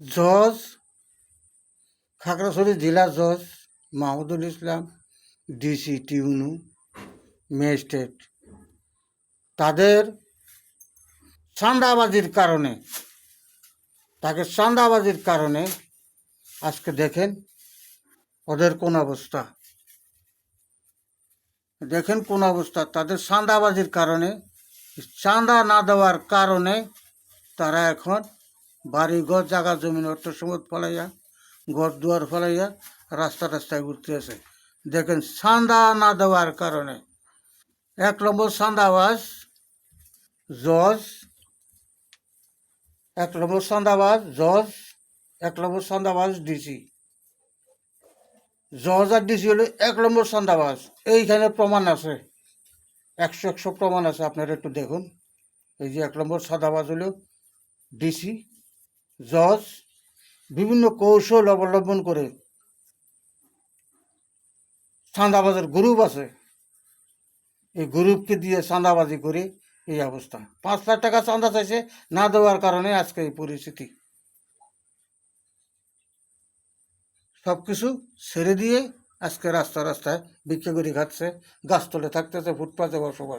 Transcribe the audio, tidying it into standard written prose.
জজ, খাগড়াছড়ি জেলা জজ মাহমুদুল ইসলাম, ডিসি টিউনু, ম্যাজিস্ট্রেট তাদের চাঁদাবাজির কারণে আজকে দেখেন ওদের কোন অবস্থা, তাদের চাঁদাবাজির কারণে, চাঁদা না দেওয়ার কারণে তারা এখন বাড়ি ঘর জায়গা জমিন অর্থ সম্পদ ফলাইয়া, ঘর দুয়ার ফলাইয়া রাস্তায় ঘুরতে আছে। দেখেন চাঁদা না দেওয়ার কারণে 1 নম্বর চাঁদাবাজ জজ, 1 নম্বর চাঁদাবাজ ডিসি। জজ আর ডিসি হলো 1 নম্বর চাঁদাবাজ। এইখানে প্রমাণ আছে, 100 প্রমাণ আছে, আপনারা একটু দেখুন। এই যে 1 নম্বর চাঁদাবাজ হলো ডিসি। জজ বিভিন্ন কৌশল অবলম্বন করে, চাঁদাবাজের গ্রুপ আছে, এই গ্রুপকে দিয়ে চাঁদাবাজি করে এই অবস্থা। 5 লাখ টাকা চাঁদা চাইছে, না দেওয়ার কারণে আজকে এই পরিস্থিতি। সব কিছু ছেড়ে দিয়ে আজকে রাস্তায় ভিক্ষা করে খাচ্ছে, গাছতলে থাকতেছে, ফুটপাতে বসবাস।